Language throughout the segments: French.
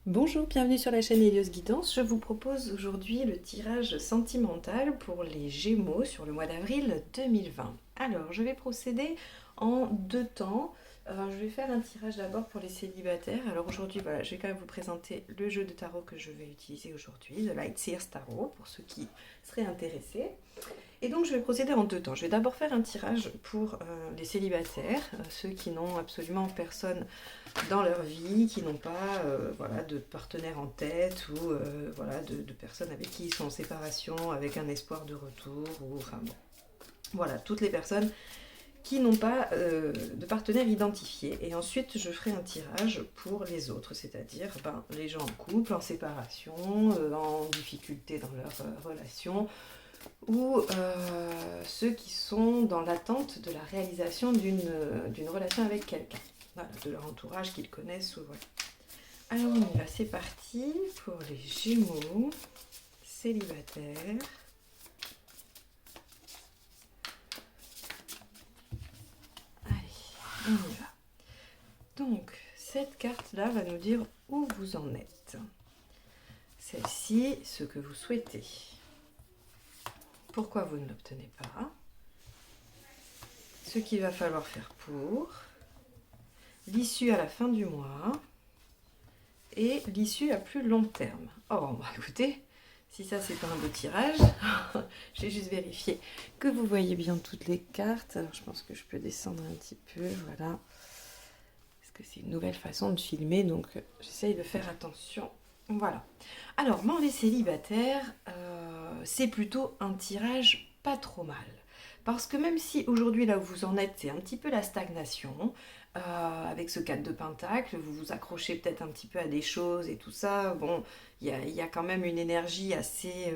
Bonjour, bienvenue sur la chaîne Hélios Guidance. Je vous propose aujourd'hui le tirage sentimental pour les Gémeaux sur le mois d'avril 2020. Alors, je vais procéder en deux temps. Je vais faire un tirage d'abord pour les célibataires. Alors aujourd'hui, voilà, je vais quand même vous présenter le jeu de tarot que je vais utiliser aujourd'hui, The Light Seers Tarot, pour ceux qui seraient intéressés. Et donc je vais procéder en deux temps. Je vais d'abord faire un tirage pour les célibataires, ceux qui n'ont absolument personne dans leur vie, qui n'ont pas voilà, de partenaire en tête ou voilà, de personnes avec qui ils sont en séparation, avec un espoir de retour, ou enfin bon. Voilà, toutes les personnes qui n'ont pas de partenaire identifié. Et ensuite, je ferai un tirage pour les autres, c'est-à-dire les gens en couple, en séparation, en difficulté dans leur relation, ou ceux qui sont dans l'attente de la réalisation d'une relation avec quelqu'un, voilà, de leur entourage qu'ils connaissent. Ou voilà. Alors on y va, c'est parti pour les Gémeaux célibataires. Allez, on y va. Donc, cette carte-là va nous dire où vous en êtes. Celle-ci, ce que vous souhaitez. Pourquoi vous ne l'obtenez pas? Ce qu'il va falloir faire pour. L'issue à la fin du mois. Et l'issue à plus long terme. Oh, bah écoutez, si ça c'est pas un beau tirage, j'ai juste vérifié que vous voyez bien toutes les cartes. Alors je pense que je peux descendre un petit peu, voilà. Parce que c'est une nouvelle façon de filmer, donc j'essaye de faire attention. Voilà. Alors, les célibataires, c'est plutôt un tirage pas trop mal. Parce que même si aujourd'hui, là où vous en êtes, c'est un petit peu la stagnation, avec ce 4 de Pentacle, vous vous accrochez peut-être un petit peu à des choses et tout ça, bon, il y a quand même une énergie assez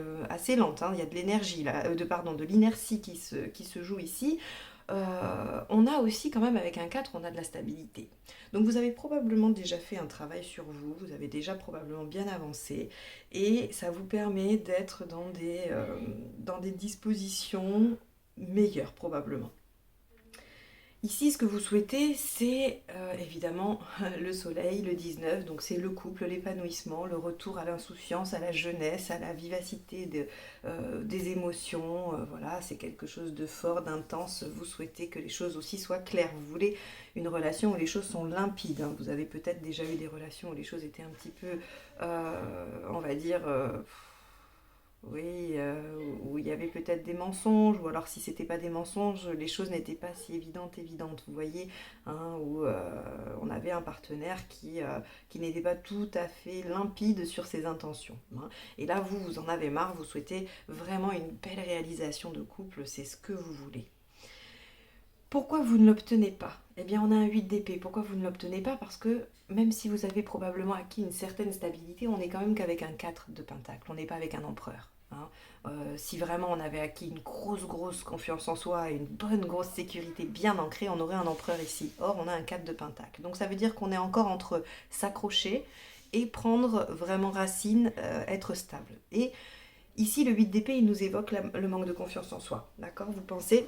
lente, hein. Il y a de l'énergie, là, de l'inertie qui se joue ici. On a aussi quand même avec un 4, on a de la stabilité. Donc vous avez probablement déjà fait un travail sur vous, vous avez déjà probablement bien avancé et ça vous permet d'être dans des dispositions meilleures probablement. Ici, ce que vous souhaitez, c'est évidemment le soleil, le 19, donc c'est le couple, l'épanouissement, le retour à l'insouciance, à la jeunesse, à la vivacité des émotions. Voilà, c'est quelque chose de fort, d'intense. Vous souhaitez que les choses aussi soient claires. Vous voulez une relation où les choses sont limpides, hein. Vous avez peut-être déjà eu des relations où les choses étaient un petit peu, on va dire, oui, où il y avait peut-être des mensonges, ou alors si c'était pas des mensonges, les choses n'étaient pas si évidentes, vous voyez, hein, où on avait un partenaire qui n'était pas tout à fait limpide sur ses intentions, hein. Et là, vous en avez marre, vous souhaitez vraiment une belle réalisation de couple, c'est ce que vous voulez. Pourquoi vous ne l'obtenez pas? Eh bien, on a un 8 d'épée. Pourquoi vous ne l'obtenez pas? Parce que même si vous avez probablement acquis une certaine stabilité, on n'est quand même qu'avec un 4 de pentacle. On n'est pas avec un empereur, hein. Si vraiment on avait acquis une grosse confiance en soi et une bonne grosse sécurité bien ancrée, on aurait un empereur ici. Or, on a un 4 de pentacle. Donc ça veut dire qu'on est encore entre s'accrocher et prendre vraiment racine, être stable. Et ici, le 8 d'épée, il nous évoque le manque de confiance en soi. D'accord? Vous pensez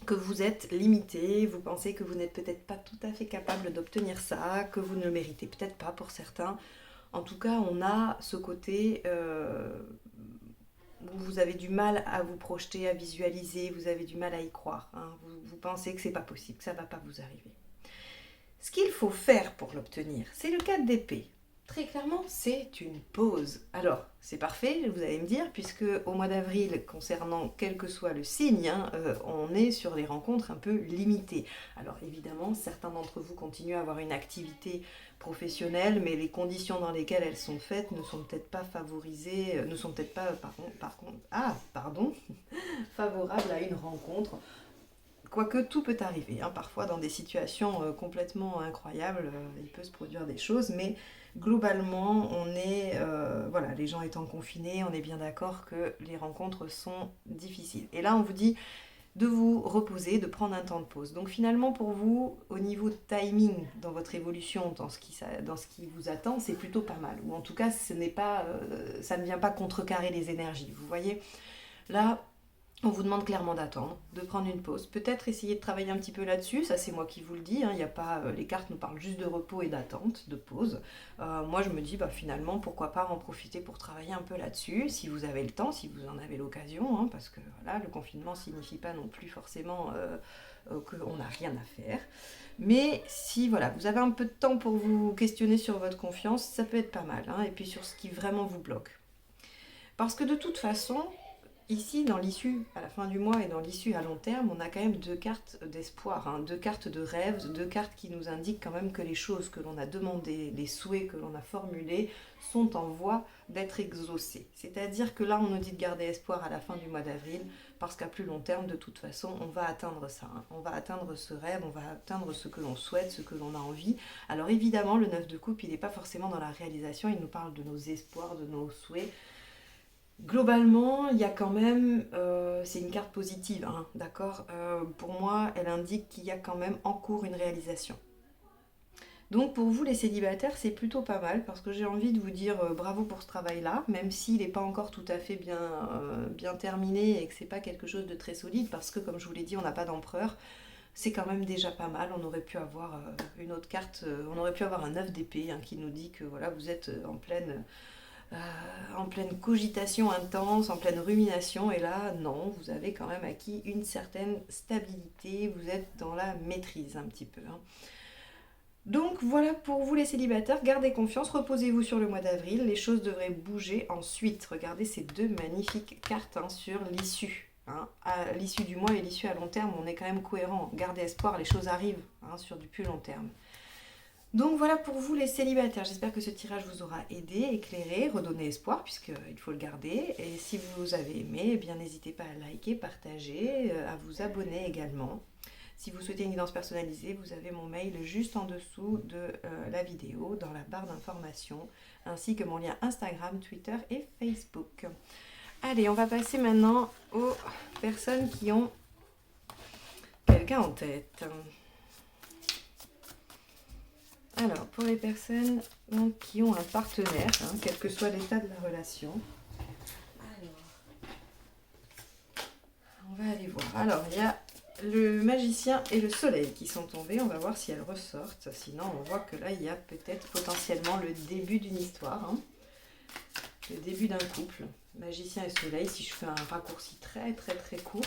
que vous êtes limité, vous pensez que vous n'êtes peut-être pas tout à fait capable d'obtenir ça, que vous ne le méritez peut-être pas pour certains. En tout cas, on a ce côté où vous avez du mal à vous projeter, à visualiser, vous avez du mal à y croire, hein. Vous pensez que c'est pas possible, que ça va pas vous arriver. Ce qu'il faut faire pour l'obtenir, c'est le 4 d'épée. Très clairement, c'est une pause. Alors, c'est parfait, vous allez me dire, puisque au mois d'avril, concernant quel que soit le signe, hein, on est sur des rencontres un peu limitées. Alors évidemment, certains d'entre vous continuent à avoir une activité professionnelle, mais les conditions dans lesquelles elles sont faites ne sont peut-être pas favorisées, ne sont peut-être pas, pardon, favorables à une rencontre. Quoique tout peut arriver, hein. Parfois dans des situations complètement incroyables, il peut se produire des choses, mais globalement, voilà, les gens étant confinés, on est bien d'accord que les rencontres sont difficiles. Et là, on vous dit de vous reposer, de prendre un temps de pause. Donc finalement, pour vous, au niveau de timing dans votre évolution, dans ce qui vous attend, c'est plutôt pas mal. Ou en tout cas, ça ne vient pas contrecarrer les énergies. Vous voyez, là, On vous demande clairement d'attendre, de prendre une pause, peut-être essayer de travailler un petit peu là-dessus, ça c'est moi qui vous le dis, hein, y a pas, les cartes nous parlent juste de repos et d'attente, de pause. Moi je me dis bah, finalement pourquoi pas en profiter pour travailler un peu là-dessus, si vous avez le temps, si vous en avez l'occasion, hein, parce que voilà, le confinement signifie pas non plus forcément qu'on n'a rien à faire. Mais si voilà, vous avez un peu de temps pour vous questionner sur votre confiance, ça peut être pas mal, hein, et puis sur ce qui vraiment vous bloque. Parce que de toute façon, ici, dans l'issue à la fin du mois et dans l'issue à long terme, on a quand même deux cartes d'espoir, hein, deux cartes de rêve, deux cartes qui nous indiquent quand même que les choses que l'on a demandées, les souhaits que l'on a formulés sont en voie d'être exaucés. C'est-à-dire que là, on nous dit de garder espoir à la fin du mois d'avril, parce qu'à plus long terme, de toute façon, on va atteindre ça. Hein. On va atteindre ce rêve, on va atteindre ce que l'on souhaite, ce que l'on a envie. Alors évidemment, le 9 de coupe, il n'est pas forcément dans la réalisation, il nous parle de nos espoirs, de nos souhaits. Globalement, il y a quand même, c'est une carte positive, hein, d'accord. Pour moi, elle indique qu'il y a quand même en cours une réalisation. Donc pour vous les célibataires, c'est plutôt pas mal parce que j'ai envie de vous dire bravo pour ce travail-là, même s'il n'est pas encore tout à fait bien terminé et que c'est pas quelque chose de très solide parce que comme je vous l'ai dit, on n'a pas d'empereur. C'est quand même déjà pas mal. On aurait pu avoir une autre carte, on aurait pu avoir un 9 d'épée hein, qui nous dit que voilà, vous êtes en pleine cogitation intense, en pleine rumination, et là, non, vous avez quand même acquis une certaine stabilité, vous êtes dans la maîtrise un petit peu. Hein. Donc voilà pour vous les célibataires, gardez confiance, reposez-vous sur le mois d'avril, les choses devraient bouger ensuite. Regardez ces deux magnifiques cartes hein, sur l'issue. Hein. À l'issue du mois et l'issue à long terme, on est quand même cohérent. Gardez espoir, les choses arrivent hein, sur du plus long terme. Donc voilà pour vous les célibataires, j'espère que ce tirage vous aura aidé, éclairé, redonné espoir puisqu'il faut le garder. Et si vous avez aimé, eh bien n'hésitez pas à liker, partager, à vous abonner également. Si vous souhaitez une guidance personnalisée, vous avez mon mail juste en dessous de la vidéo, dans la barre d'information, ainsi que mon lien Instagram, Twitter et Facebook. Allez, on va passer maintenant aux personnes qui ont quelqu'un en tête. Alors, pour les personnes donc, qui ont un partenaire, hein, quel que soit l'état de la relation, alors, on va aller voir. Alors, il y a le magicien et le soleil qui sont tombés. On va voir si elles ressortent. Sinon, on voit que là, il y a peut-être potentiellement le début d'une histoire. Hein. Le début d'un couple. Magicien et soleil, si je fais un raccourci très court,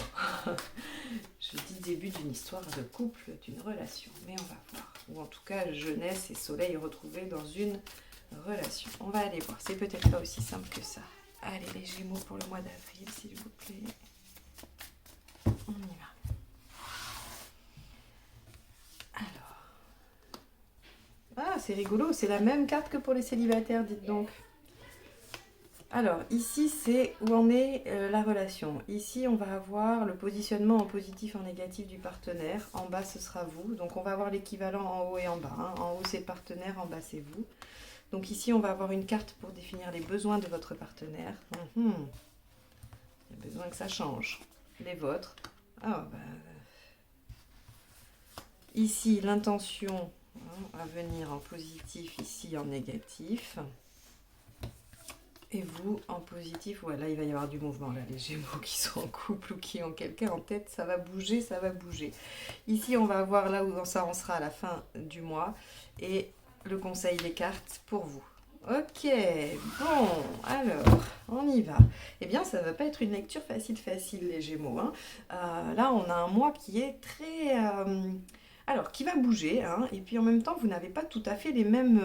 je dis début d'une histoire de couple, d'une relation. Mais on va voir. Ou en tout cas, jeunesse et soleil retrouvés dans une relation. On va aller voir. C'est peut-être pas aussi simple que ça. Allez, les Gémeaux pour le mois d'avril, s'il vous plaît. On y va. Alors. Ah, c'est rigolo. C'est la même carte que pour les célibataires, dites donc. Alors, ici, c'est où en est la relation. Ici, on va avoir le positionnement en positif et en négatif du partenaire. En bas, ce sera vous. Donc, on va avoir l'équivalent en haut et en bas. Hein. En haut, c'est le partenaire. En bas, c'est vous. Donc, ici, on va avoir une carte pour définir les besoins de votre partenaire. Il y a besoin que ça change. Les vôtres. Ah, bah... Ici, l'intention à venir en positif, ici en négatif. Et vous, en positif, voilà, il va y avoir du mouvement, là, les Gémeaux qui sont en couple ou qui ont quelqu'un en tête, ça va bouger, ça va bouger. Ici, on va voir là où ça en sera à la fin du mois et le conseil des cartes pour vous. Ok, bon, alors, on y va. Eh bien, ça ne va pas être une lecture facile, les Gémeaux. Hein. Là, on a un mois qui est très... alors, qui va bouger, hein, et puis en même temps, vous n'avez pas tout à fait les mêmes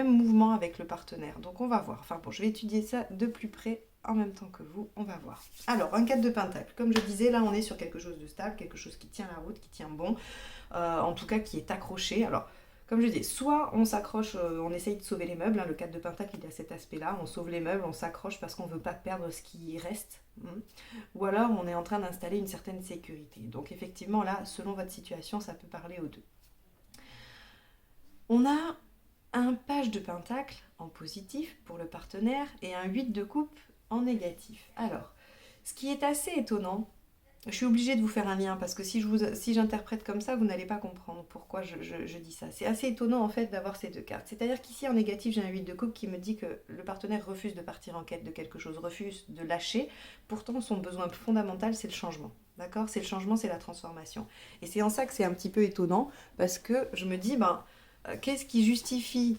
mouvements avec le partenaire. Donc, on va voir. Enfin bon, je vais étudier ça de plus près en même temps que vous. On va voir. Alors, un 4 de pentacle. Comme je disais, là, on est sur quelque chose de stable, quelque chose qui tient la route, qui tient bon. En tout cas, qui est accroché. Alors, comme je dis, soit on s'accroche, on essaye de sauver les meubles. Hein, le 4 de pentacle, il a cet aspect-là. On sauve les meubles, on s'accroche parce qu'on ne veut pas perdre ce qui reste. Ou alors on est en train d'installer une certaine sécurité. Donc effectivement là, selon votre situation, ça peut parler aux deux. On a un page de pentacle en positif pour le partenaire et un 8 de coupe en négatif. Alors, ce qui est assez étonnant, Je suis obligée de vous faire un lien parce que si j'interprète comme ça, vous n'allez pas comprendre pourquoi je dis ça. C'est assez étonnant en fait d'avoir ces deux cartes. C'est-à-dire qu'ici en négatif, j'ai un 8 de coupe qui me dit que le partenaire refuse de partir en quête de quelque chose, refuse de lâcher. Pourtant, son besoin fondamental, c'est le changement. D'accord? C'est le changement, c'est la transformation. Et c'est en ça que c'est un petit peu étonnant parce que je me dis, qu'est-ce qui justifie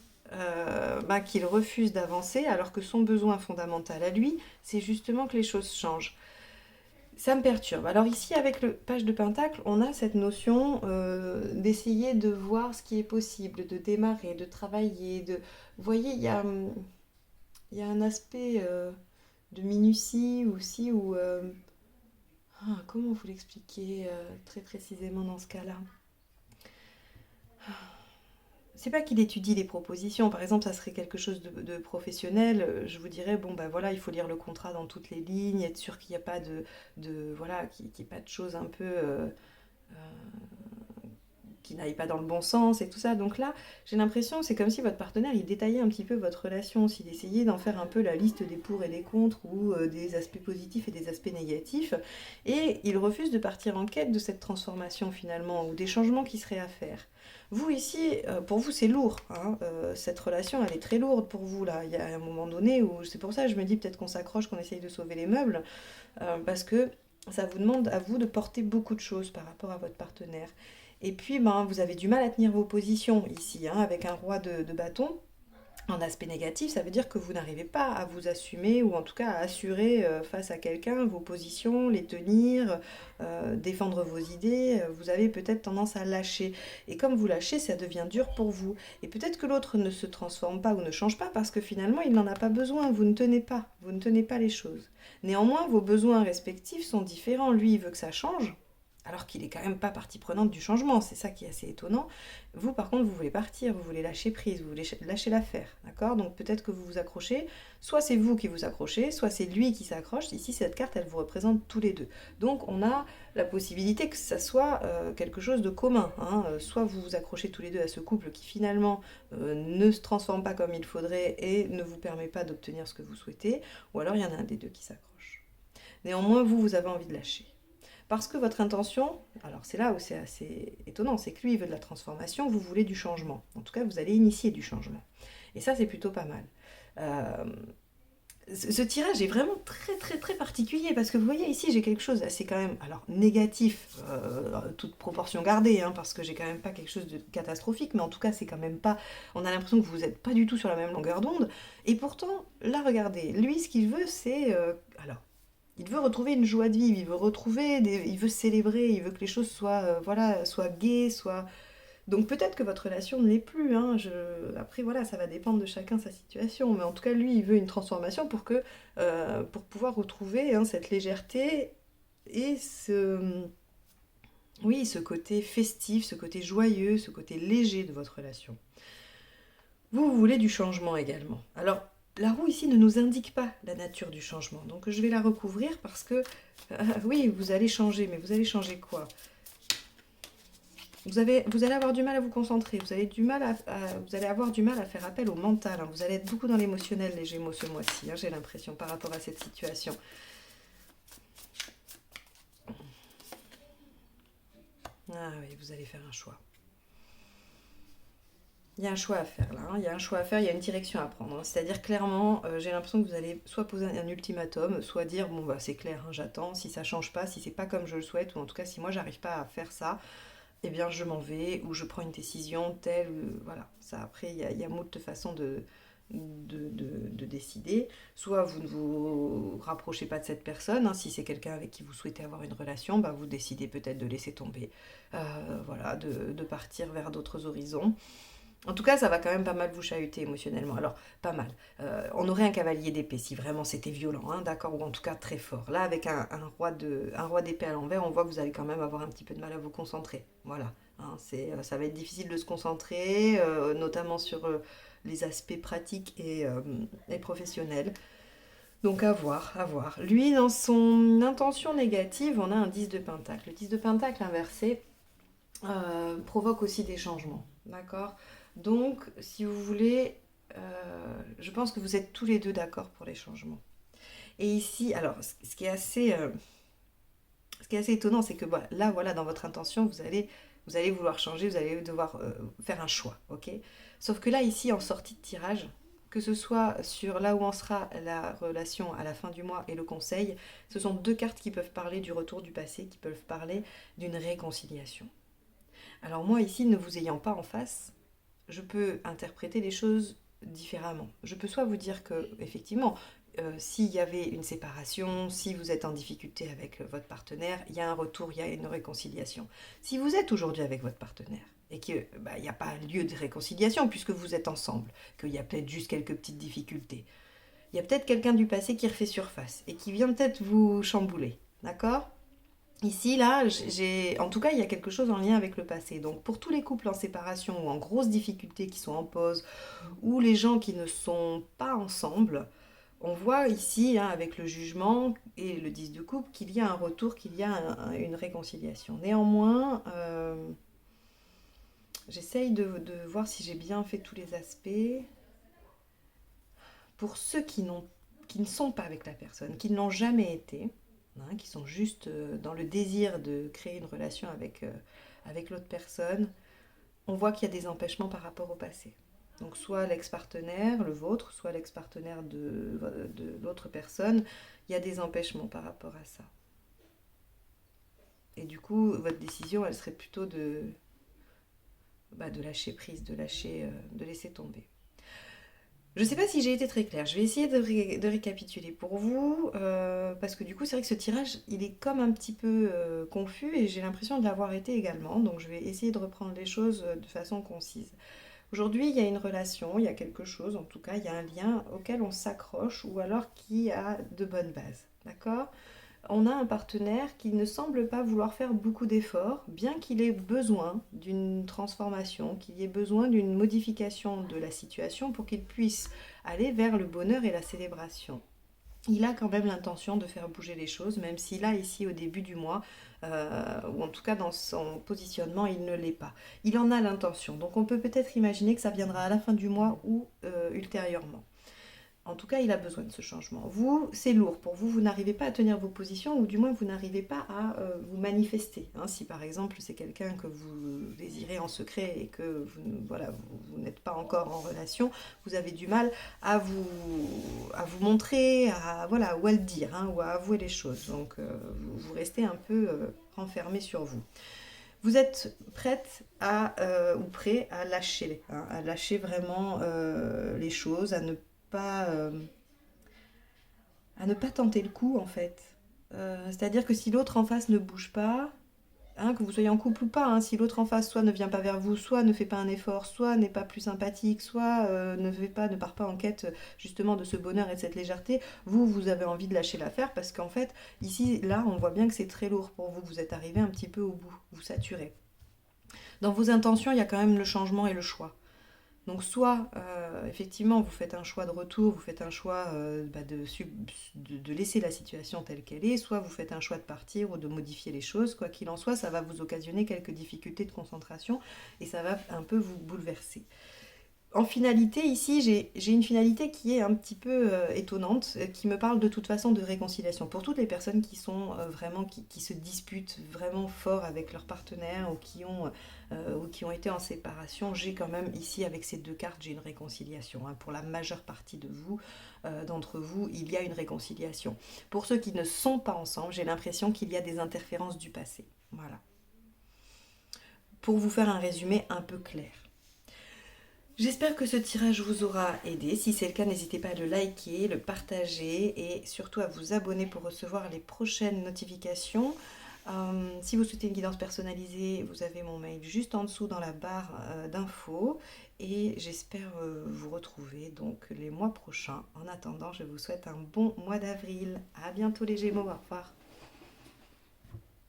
qu'il refuse d'avancer alors que son besoin fondamental à lui, c'est justement que les choses changent. Ça me perturbe. Alors ici, avec le page de Pentacle, on a cette notion d'essayer de voir ce qui est possible, de démarrer, de travailler. Vous voyez, il y a un aspect de minutie aussi où... comment vous l'expliquer très précisément dans ce cas-là? C'est pas qu'il étudie les propositions, par exemple, ça serait quelque chose de professionnel. Je vous dirais, bon, voilà, il faut lire le contrat dans toutes les lignes, être sûr qu'il n'y a pas voilà, qu'il n'y ait pas de choses un peu euh, qui n'aillent pas dans le bon sens et tout ça. Donc là, j'ai l'impression, c'est comme si votre partenaire, il détaillait un petit peu votre relation, s'il essayait d'en faire un peu la liste des pour et des contre, ou des aspects positifs et des aspects négatifs, et il refuse de partir en quête de cette transformation finalement, ou des changements qui seraient à faire. Vous ici, pour vous c'est lourd, hein, cette relation elle est très lourde pour vous là, il y a un moment donné où c'est pour ça que je me dis peut-être qu'on s'accroche, qu'on essaye de sauver les meubles, parce que ça vous demande à vous de porter beaucoup de choses par rapport à votre partenaire. Et puis, vous avez du mal à tenir vos positions ici, hein, avec un roi de bâton. En aspect négatif, ça veut dire que vous n'arrivez pas à vous assumer, ou en tout cas à assurer face à quelqu'un vos positions, les tenir, défendre vos idées. Vous avez peut-être tendance à lâcher. Et comme vous lâchez, ça devient dur pour vous. Et peut-être que l'autre ne se transforme pas ou ne change pas parce que finalement, il n'en a pas besoin. Vous ne tenez pas. Vous ne tenez pas les choses. Néanmoins, vos besoins respectifs sont différents. Lui, il veut que ça change, alors qu'il est quand même pas partie prenante du changement, c'est ça qui est assez étonnant. Vous, par contre, vous voulez partir, vous voulez lâcher prise, vous voulez lâcher l'affaire, d'accord? Donc peut-être que vous vous accrochez, soit c'est vous qui vous accrochez, soit c'est lui qui s'accroche. Ici, cette carte, elle vous représente tous les deux. Donc on a la possibilité que ça soit quelque chose de commun, hein. Soit vous vous accrochez tous les deux à ce couple qui finalement ne se transforme pas comme il faudrait et ne vous permet pas d'obtenir ce que vous souhaitez, ou alors il y en a un des deux qui s'accroche. Néanmoins, vous avez envie de lâcher. Parce que votre intention, alors c'est là où c'est assez étonnant, c'est que lui il veut de la transformation, vous voulez du changement. En tout cas, vous allez initier du changement. Et ça, c'est plutôt pas mal. Euh, ce tirage est vraiment très très très particulier parce que vous voyez ici j'ai quelque chose assez quand même alors négatif, toute proportion gardée, hein, parce que j'ai quand même pas quelque chose de catastrophique, mais en tout cas c'est quand même pas, on a l'impression que vous n'êtes pas du tout sur la même longueur d'onde, et pourtant là regardez, lui ce qu'il veut c'est alors il veut retrouver une joie de vivre, il veut il veut célébrer, il veut que les choses soient, voilà, soient gaies, soient... Donc peut-être que votre relation ne l'est plus, hein. Après voilà, ça va dépendre de chacun sa situation, mais en tout cas lui, il veut une transformation pour pouvoir retrouver, hein, cette légèreté et oui, ce côté festif, ce côté joyeux, ce côté léger de votre relation. Vous voulez du changement également. Alors, la roue ici ne nous indique pas la nature du changement. Donc, je vais la recouvrir parce que, oui, vous allez changer. Mais vous allez changer quoi? Vous allez avoir du mal à vous concentrer. Vous allez avoir du mal à faire appel au mental, hein. Vous allez être beaucoup dans l'émotionnel, les Gémeaux, ce mois-ci, hein, j'ai l'impression, par rapport à cette situation. Ah oui, vous allez faire un choix. Il y a un choix à faire là, hein. Il y a un choix à faire, il y a une direction à prendre, hein. C'est-à-dire clairement, j'ai l'impression que vous allez soit poser un ultimatum, soit dire bon c'est clair, hein, j'attends, si ça change pas, si c'est pas comme je le souhaite, ou en tout cas si moi j'arrive pas à faire ça, eh bien je m'en vais, ou je prends une décision telle, voilà. Ça après il y a moult de façons de décider. Soit vous ne vous rapprochez pas de cette personne, hein, si c'est quelqu'un avec qui vous souhaitez avoir une relation, vous décidez peut-être de laisser tomber, voilà, de partir vers d'autres horizons. En tout cas, ça va quand même pas mal vous chahuter émotionnellement. Alors, pas mal. On aurait un cavalier d'épée si vraiment c'était violent, hein, d'accord, ou en tout cas très fort. Là, avec un roi d'épée à l'envers, on voit que vous allez quand même avoir un petit peu de mal à vous concentrer. Voilà, hein, ça va être difficile de se concentrer, notamment sur les aspects pratiques et professionnels. Donc à voir, à voir. Lui, dans son intention négative, on a un 10 de pentacle. Le 10 de pentacle inversé provoque aussi des changements, d'accord? Donc, si vous voulez, je pense que vous êtes tous les deux d'accord pour les changements. Et ici, alors, ce qui est ce qui est assez étonnant, c'est que là, voilà, dans votre intention, vous allez vouloir changer, vous allez devoir faire un choix, ok? Sauf que là, ici, en sortie de tirage, que ce soit sur là où en sera la relation à la fin du mois et le conseil, ce sont deux cartes qui peuvent parler du retour du passé, qui peuvent parler d'une réconciliation. Alors moi, ici, ne vous ayant pas en face, je peux interpréter les choses différemment. Je peux soit vous dire que, effectivement, s'il y avait une séparation, si vous êtes en difficulté avec votre partenaire, il y a un retour, il y a une réconciliation. Si vous êtes aujourd'hui avec votre partenaire et qu'il n'y a pas lieu de réconciliation puisque vous êtes ensemble, qu'il y a peut-être juste quelques petites difficultés, il y a peut-être quelqu'un du passé qui refait surface et qui vient peut-être vous chambouler, d'accord? Ici, là, en tout cas, il y a quelque chose en lien avec le passé. Donc, pour tous les couples en séparation ou en grosse difficulté qui sont en pause, ou les gens qui ne sont pas ensemble, on voit ici, hein, avec le jugement et le 10 de coupe, qu'il y a un retour, qu'il y a une réconciliation. Néanmoins, j'essaye de voir si j'ai bien fait tous les aspects. Pour ceux qui ne sont pas avec la personne, qui ne l'ont jamais été, hein, qui sont juste dans le désir de créer une relation avec l'autre personne, on voit qu'il y a des empêchements par rapport au passé. Donc soit l'ex-partenaire, le vôtre, soit l'ex-partenaire de l'autre personne, il y a des empêchements par rapport à ça. Et du coup, votre décision, elle serait plutôt de lâcher prise, de laisser tomber. Je ne sais pas si j'ai été très claire. Je vais essayer de récapituler pour vous, parce que du coup, c'est vrai que ce tirage, il est comme un petit peu confus et j'ai l'impression de l'avoir été également. Donc, je vais essayer de reprendre les choses de façon concise. Aujourd'hui, il y a une relation, il y a quelque chose, en tout cas, il y a un lien auquel on s'accroche ou alors qui a de bonnes bases. D'accord? On a un partenaire qui ne semble pas vouloir faire beaucoup d'efforts, bien qu'il ait besoin d'une transformation, qu'il ait besoin d'une modification de la situation pour qu'il puisse aller vers le bonheur et la célébration. Il a quand même l'intention de faire bouger les choses, même si là, ici, au début du mois, ou en tout cas dans son positionnement, il ne l'est pas. Il en a l'intention, donc on peut peut-être imaginer que ça viendra à la fin du mois ou ultérieurement. En tout cas, il a besoin de ce changement. Vous, c'est lourd. Pour vous, vous n'arrivez pas à tenir vos positions ou du moins, vous n'arrivez pas à vous manifester. Hein, si par exemple, c'est quelqu'un que vous désirez en secret et que vous n'êtes pas encore en relation, vous avez du mal à vous montrer, ou à le dire, hein, ou à avouer les choses. Donc, vous restez un peu renfermé sur vous. Vous êtes prête ou prêt à lâcher, hein, à lâcher vraiment les choses, à ne pas tenter le coup en fait. C'est-à-dire que si l'autre en face ne bouge pas, hein, que vous soyez en couple ou pas, hein, si l'autre en face soit ne vient pas vers vous, soit ne fait pas un effort, soit n'est pas plus sympathique, soit ne part pas en quête justement de ce bonheur et de cette légèreté, vous avez envie de lâcher l'affaire parce qu'en fait, ici, là, on voit bien que c'est très lourd pour vous, vous êtes arrivé un petit peu au bout, vous saturez. Dans vos intentions, il y a quand même le changement et le choix. Donc soit, effectivement, vous faites un choix de retour, vous faites un choix de laisser la situation telle qu'elle est, soit vous faites un choix de partir ou de modifier les choses. Quoi qu'il en soit, ça va vous occasionner quelques difficultés de concentration et ça va un peu vous bouleverser. En finalité, ici, j'ai une finalité qui est un petit peu étonnante, qui me parle de toute façon de réconciliation. Pour toutes les personnes qui sont vraiment, qui se disputent vraiment fort avec leur partenaire ou qui ont été en séparation, j'ai quand même ici, avec ces deux cartes, j'ai une réconciliation. Hein. Pour la majeure partie de vous, d'entre vous, il y a une réconciliation. Pour ceux qui ne sont pas ensemble, j'ai l'impression qu'il y a des interférences du passé. Voilà. Pour vous faire un résumé un peu clair. J'espère que ce tirage vous aura aidé. Si c'est le cas, n'hésitez pas à le liker, le partager et surtout à vous abonner pour recevoir les prochaines notifications. Si vous souhaitez une guidance personnalisée, vous avez mon mail juste en dessous dans la barre d'infos et j'espère vous retrouver donc les mois prochains. En attendant, je vous souhaite un bon mois d'avril. À bientôt les Gémeaux, au revoir.